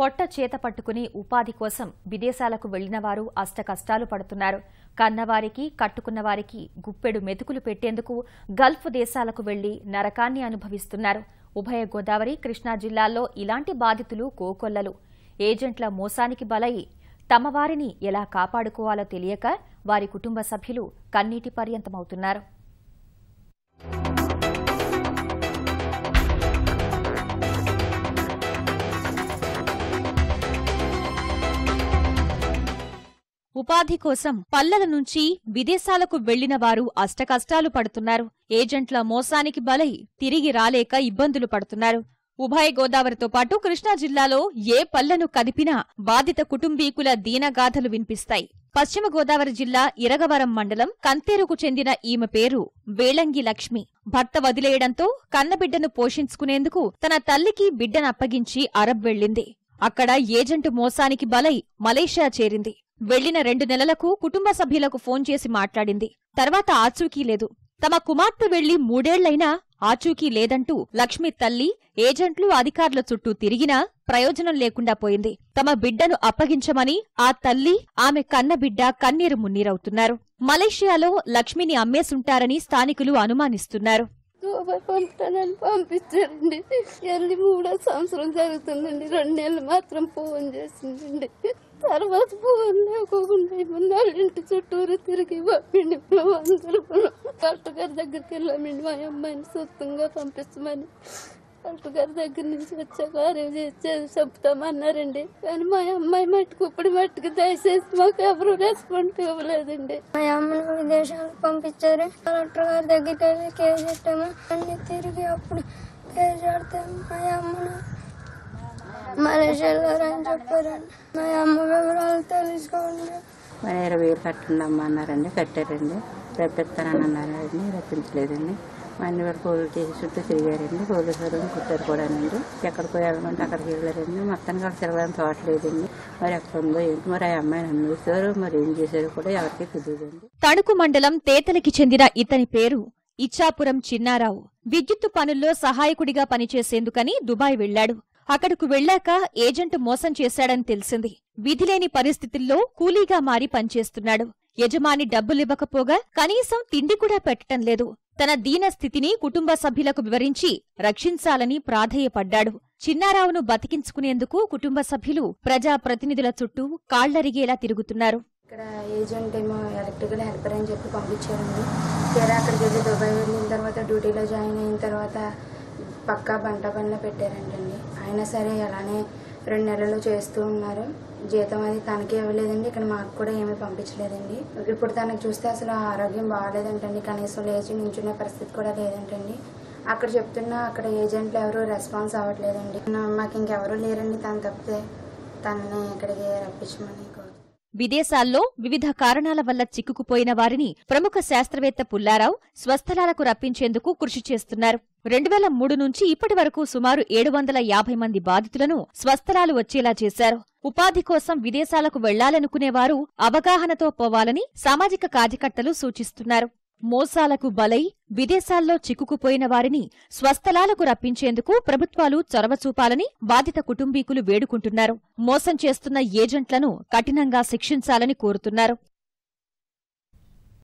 పొట్ట చేత పట్టుకుని ఉపాధి కోసం విదేశాలకు వెళ్లినవారు అష్టకష్టాలు పడుతున్నారు. కన్నవారికి కట్టుకున్నవారికి గుప్పెడు మెతుకులు పెట్టేందుకు గల్ఫ్ దేశాలకు వెళ్లి నరకాన్ని అనుభవిస్తున్నారు. ఉభయ గోదావరి, కృష్ణా జిల్లాల్లో ఇలాంటి బాధితులు కోకొల్లలు. ఏజెంట్ల మోసానికి బలై తమ వారిని ఎలా కాపాడుకోవాలో తెలియక వారి కుటుంబ సభ్యులు కన్నీటి పర్యంతమవుతున్నారు. ఉపాధి కోసం పల్లెల నుంచి విదేశాలకు వెళ్లిన వారు అష్టకష్టాలు పడుతున్నారు. ఏజెంట్ల మోసానికి బలై తిరిగి రాలేక ఇబ్బందులు పడుతున్నారు. ఉభయ గోదావరితో పాటు కృష్ణా జిల్లాలో ఏ పల్లెను కదిపినా బాధిత కుటుంబీకుల దీనగాథలు వినిపిస్తాయి. పశ్చిమ గోదావరి జిల్లా ఇరగవరం మండలం కంతేరుకు చెందిన ఈమె పేరు వేళంగి లక్ష్మి. భర్త వదిలేయడంతో కన్నబిడ్డను పోషించుకునేందుకు తన తల్లికి బిడ్డను అప్పగించి అరబ్ వెళ్లింది. అక్కడ ఏజెంటు మోసానికి బలై మలేషియా చేరింది. వెళ్లిన 2 నెలలకు కుటుంబ సభ్యులకు ఫోన్ చేసి మాట్లాడింది. తర్వాత ఆచూకీ లేదు. తమ కుమార్తె వెళ్లి 3 ఏళ్లైనా ఆచూకీ లేదంటూ లక్ష్మి తల్లి ఏజెంట్లు అధికారుల చుట్టూ తిరిగినా ప్రయోజనం లేకుండా పోయింది. తమ బిడ్డను అప్పగించమని ఆ తల్లి, ఆమె కన్నబిడ్డ కన్నీరు మున్నీరవుతున్నారు. మలేషియాలో లక్ష్మిని అమ్మేసుంటారని స్థానికులు అనుమానిస్తున్నారు. పంపించారండి. వెళ్ళి 3వ సంవత్సరం జరుగుతుందండి. 2 నెలలు మాత్రం ఫోన్ చేసిందండి. తర్వాత ఫోన్ లేకోకుండా వాళ్ళ ఇంటి చుట్టూరు తిరిగి పంపిండి. అందరూ కలెక్టర్ గారి దగ్గరికి వెళ్ళామండి. మా అమ్మాయిని సొంతంగా పంపించమని కలెక్టర్ గారి దగ్గర నుంచి వచ్చాక చెప్తామన్నారండి. కానీ మా అమ్మాయి మట్టుకు ఇప్పుడు మట్టుకు దయచేసి మాకు ఎవరు రెస్పాండ్ ఇవ్వలేదండి. మా అమ్మను విదేశాలకు పంపించారు. కలెక్టర్ గారి దగ్గరికి వెళ్ళి కేసు పెట్టాము. అన్ని తిరిగి అప్పుడు కేసు పెడతాము. మా అమ్మను మలేషియాలో అని చెప్పారండి. మా అమ్మ వివరాలు తెలుసుకోండి. 20,000 కట్టండమ్మా అన్నారండి. కట్టారండి. రప్పిస్తానని అన్నారండి. రప్పించలేదండి. మా అన్ని వారు పోలీసు స్టేషన్ చుట్టూ తిరిగారండి. పోలీసు వారు కుట్టారు కూడానండి. ఎక్కడికి వెళ్ళమంటే అక్కడికి వెళ్ళారండి. మొత్తానికి అక్కడ తిరగడానికి తోటలేదండి. మరి ఎక్కడ ఉందో ఏంటి, మరి ఆ అమ్మాయిని అమ్మేశారు, మరి ఏం చేశారు కూడా ఎవరికి తెలియదండి. తణుకు మండలం తేతలికి చెందిన ఇతని పేరు ఇచ్చాపురం చిన్నారావు. విద్యుత్తు పనుల్లో సహాయకుడిగా పనిచేసేందుకని దుబాయ్ వెళ్లాడు. అక్కడకు వెళ్లాక ఏజెంట్ మోసం చేశాడని తెలిసింది. విధిలేని పరిస్థితుల్లో కూలీగా మారి పనిచేస్తున్నాడు. యజమాని డబ్బులివ్వకపోగా కనీసం తిండి కూడా పెట్టడం లేదు. తన దీన స్థితిని కుటుంబ సభ్యులకు వివరించి రక్షించాలని ప్రాధేయపడ్డాడు. చిన్నారావును బతికించుకునేందుకు కుటుంబ సభ్యులు ప్రజాప్రతినిధుల చుట్టూ కాళ్లరిగేలా తిరుగుతున్నారు. ఇక్కడ ఏజెంట్ ఏమో ఎలక్ట్రికల్ హెల్పర్ అని చెప్పి పంపించారండి. తీరా అక్కడికి వెళ్ళి దుబాయ్ వెళ్ళిన తర్వాత డ్యూటీలో జాయిన్ అయిన తర్వాత పక్కా బంట పనిలో పెట్టారంటండి. అయినా సరే అలానే 2 నెలలు చేస్తూ ఉన్నారు. జీతం అది తనకి ఇవ్వలేదండి. ఇక్కడ మాకు కూడా ఏమీ పంపించలేదండి. ఇప్పుడు తనకు చూస్తే అసలు ఆరోగ్యం బాగాలేదంటండి. కనీసం లేచి నించునే పరిస్థితి కూడా లేదంటండి. అక్కడ చెప్తున్నా అక్కడ ఏజెంట్లు ఎవరు రెస్పాన్స్ అవ్వట్లేదండి. మాకు ఇంకెవరూ లేరండి. తను తప్పితే తనని ఇక్కడికి రప్పించమని. విదేశాల్లో వివిధ కారణాల వల్ల చిక్కుకుపోయిన వారిని ప్రముఖ శాస్త్రవేత్త పుల్లారావు స్వస్థలాలకు రప్పించేందుకు కృషి చేస్తున్నారు. 2003 నుంచి ఇప్పటి వరకు సుమారు 750 మంది బాధితులను స్వస్థలాలు వచ్చేలా చేశారు. ఉపాధి కోసం విదేశాలకు వెళ్లాలనుకునేవారు అవగాహనతో పోవాలని సామాజిక కార్యకర్తలు సూచిస్తున్నారు. మోసాలకు బలై విదేశాల్లో చిక్కుకుపోయిన వారిని స్వస్థలాలకు రప్పించేందుకు ప్రభుత్వాలు చొరవ చూపాలని బాధిత కుటుంబీకులు వేడుకుంటున్నారు. మోసం చేస్తున్న ఏజెంట్లను కఠినంగా శిక్షించాలని కోరుతున్నారు.